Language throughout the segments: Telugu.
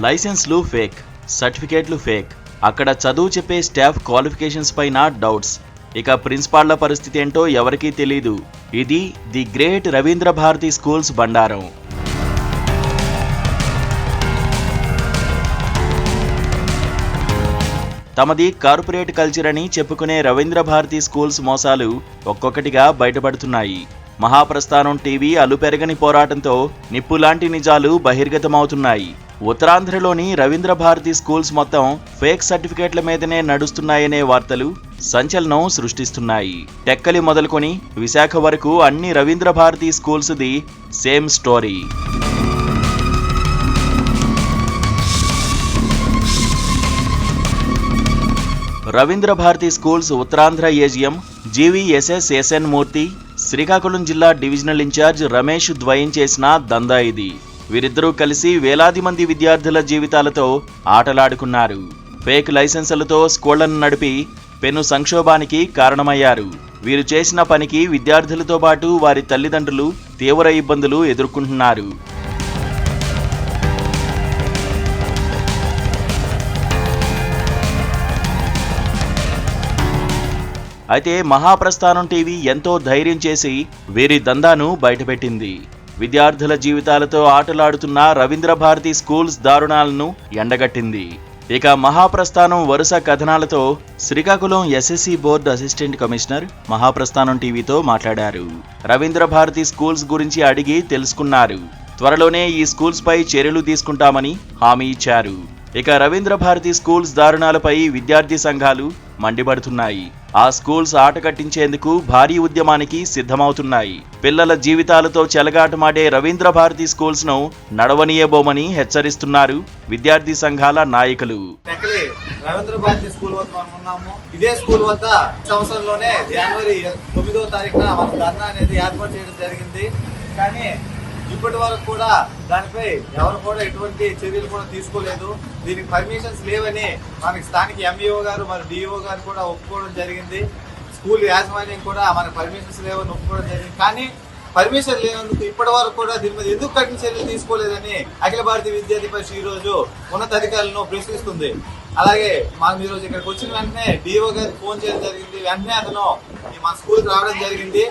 లైసెన్స్లు ఫేక్, సర్టిఫికేట్లు ఫేక్, అక్కడ చదువు చెప్పే స్టాఫ్ క్వాలిఫికేషన్స్ పైన డౌట్స్. ఇక ప్రిన్సిపాళ్ల పరిస్థితి ఏంటో ఎవరికీ తెలీదు. ఇది the great Ravindra Bharati schools బండారం. తమది కార్పొరేట్ కల్చర్ అని చెప్పుకునే రవీంద్ర భారతి స్కూల్స్ మోసాలు ఒక్కొక్కటిగా బయటపడుతున్నాయి. మహాప్రస్థానం టీవీ అలుపెరగని పోరాటంతో నిప్పులాంటి నిజాలు బహిర్గతమవుతున్నాయి. ఉత్తరాంధ్రలోని రవీంద్ర భారతి స్కూల్స్ మొత్తం ఫేక్ సర్టిఫికేట్ల మీదనే నడుస్తున్నాయనే వార్తలు సంచలనం సృష్టిస్తున్నాయి. టెక్కలి మొదలుకొని విశాఖ వరకు అన్ని Ravindra Bharati schools the same story. Ravindra Bharati schools Uttarandhra AGM GVSSSN Murthy, Srikakulam జిల్లా డివిజనల్ ఇన్ఛార్జ్ రమేష్ ద్వయం చేసిన దందా ఇది. వీరిద్దరూ కలిసి వేలాది మంది విద్యార్థుల జీవితాలతో ఆటలాడుకున్నారు. ఫేక్ లైసెన్సులతో స్కూళ్లను నడిపి పెను సంక్షోభానికి కారణమయ్యారు. వీరు చేసిన పనికి విద్యార్థులతో పాటు వారి తల్లిదండ్రులు తీవ్ర ఇబ్బందులు ఎదుర్కొంటున్నారు. అయితే మహాప్రస్థానం టీవీ ఎంతో ధైర్యం చేసి వీరి దందాను బయటపెట్టింది. విద్యార్థుల జీవితాలతో ఆటలాడుతున్న రవీంద్ర భారతి స్కూల్స్ దారుణాలను ఎండగట్టింది. ఇక మహాప్రస్థానం వరుస కథనాలతో Srikakulam SSC board assistant commissioner Mahaprasthanam టీవీతో మాట్లాడారు. రవీంద్ర భారతి స్కూల్స్ గురించి అడిగి తెలుసుకున్నారు. త్వరలోనే ఈ స్కూల్స్ పై చర్యలు తీసుకుంటామని హామీ ఇచ్చారు. ఇక రవీంద్ర భారతి స్కూల్స్ దారుణాలపై విద్యార్థి సంఘాలు మండిపడుతున్నాయి. ఆ స్కూల్స్ ఆట కట్టించేందుకు భారీ ఉద్యమానికి సిద్ధమవుతున్నాయి. పిల్లల జీవితాలతో చెలగాటమాడే రవీంద్ర భారతి స్కూల్స్ ను నడవనీయబోమని హెచ్చరిస్తున్నారు విద్యార్థి సంఘాల నాయకులు. రవీంద్ర భారతి స్కూల్ వద్ద మనం ఉన్నాము. ఇదే స్కూల్ వద్ద సంవత్సరంలోనే జనవరి 9వ తారీఖున మనం ధర్నా అనేది ఏర్పాటు చేయడం జరిగింది. కానీ ఇప్పటి వరకు కూడా దానిపై ఎవరు కూడా ఎటువంటి చర్యలు కూడా తీసుకోలేదు. దీనికి పర్మిషన్స్ లేవని మనకి స్థానిక ఎంఈఓ గారు మరి డిఈఓ గారు కూడా ఒప్పుకోవడం జరిగింది. స్కూల్ యాజమాన్యం కూడా మనకు పర్మిషన్స్ లేవని ఒప్పుకోవడం జరిగింది. కానీ పర్మిషన్ లేనందుకు ఇప్పటి వరకు కూడా దీని మీద ఎందుకు కఠిన చర్యలు తీసుకోలేదని అఖిల భారతీయ విద్యార్థి పరిషత్ ఈ రోజు ఉన్నతాధికారులను ప్రశ్నిస్తుంది. అలాగే మనం ఈ రోజు ఇక్కడికి వచ్చిన వెంటనే డిఓ గారికి ఫోన్ చేయడం జరిగింది. వెంటనే అతను మన స్కూల్కి రావడం జరిగింది.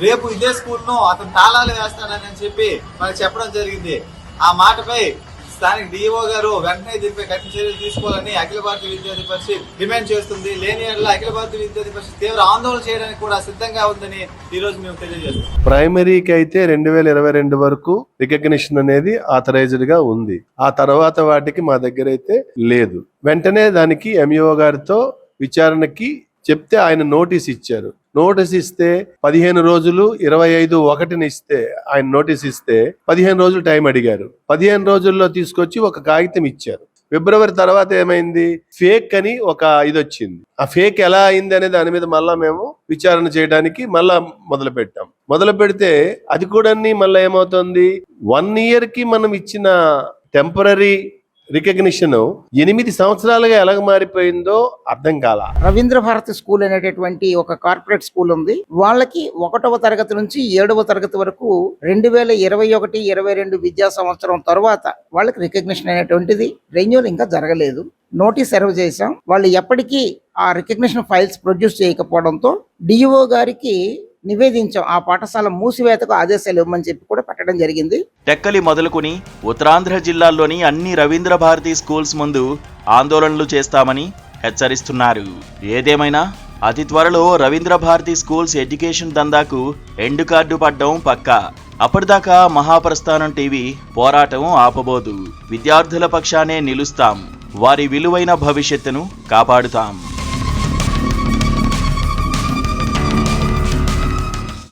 రేపు ఇదే స్కూల్ ను అతను తాళాలు వేస్తానని చెప్పి మనకు చెప్పడం జరిగింది. ఆ మాటపై స్థానిక డిఓ గారు వెంటనే దీనిపై కఠిన చర్యలు తీసుకోవాలని అఖిల భారతీయ విద్యార్థి పరిషత్ డిమాండ్ చేస్తుంది. లేని ఏళ్ల అఖిల భారతీయ విద్యార్థి పరిషత్ తీవ్ర ఆందోళన చేయడానికి కూడా సిద్ధంగా ఉందని ఈ రోజు మేము తెలియజేస్తాం. ప్రైమరీకి అయితే 2022 వరకు రికగ్నిషన్ అనేది ఆథరైజ్డ్ గా ఉంది. ఆ తర్వాత వాటికి మా దగ్గర అయితే లేదు. వెంటనే దానికి ఎంఈఓ గారితో విచారణకి చెప్తే ఆయన నోటీస్ ఇచ్చారు. నోటీస్ ఇస్తే 15 రోజులు 25/1 ఇస్తే ఆయన నోటీస్ ఇస్తే 15 రోజులు టైం అడిగారు. 15 రోజుల్లో తీసుకొచ్చి ఒక కాగితం ఇచ్చారు. ఫిబ్రవరి తర్వాత ఏమైంది, ఫేక్ అని ఒక ఇది వచ్చింది. ఆ ఫేక్ ఎలా అయింది అనే దాని మీద మళ్ళా మేము విచారణ చేయడానికి మళ్ళా మొదలు పెడితే అది కూడా మళ్ళీ ఏమవుతుంది, 1 year కి మనం ఇచ్చిన టెంపరరీ రికగ్నిషన్ 8 సంవత్సరాలుగా ఎలాగ మారిపోయిందో అర్థం కాల. రవీంద్ర భారతి స్కూల్ అనేటటువంటి ఒక కార్పొరేట్ స్కూల్ ఉంది. వాళ్ళకి 1వ తరగతి నుంచి 7వ తరగతి వరకు 2021-22 విద్యా సంవత్సరం తర్వాత వాళ్ళకి రికగ్నిషన్ అనేటువంటిది రెన్యూల్ ఇంకా జరగలేదు. నోటీస్ సర్వ్ చేశాం. వాళ్ళు ఎప్పటికీ ఆ రికగ్నిషన్ ఫైల్స్ ప్రొడ్యూస్ చేయకపోవడంతో డిఓ గారికి నివేదించాం. ఆ పాఠశాల మూసివేతకు ఆదేశాలు ఇవ్వమని చెప్పి కూడా పెట్టడం జరిగింది. టెక్కలి మొదలుకొని ఉత్తరాంధ్ర జిల్లాల్లోని అన్ని రవీంద్ర భారతి స్కూల్స్ ముందు ఆందోళనలు చేస్తామని హెచ్చరిస్తున్నారు. ఏదేమైనా అతి త్వరలో రవీంద్ర భారతి స్కూల్స్ ఎడ్యుకేషన్ దందాకు ఎండ్ కార్డు పడ్డం పక్కా. అప్పటిదాకా మహాప్రస్థానం టీవీ పోరాటం ఆపబోదు. విద్యార్థుల పక్షానే నిలుస్తాం. వారి విలువైన భవిష్యత్తును కాపాడుతాం.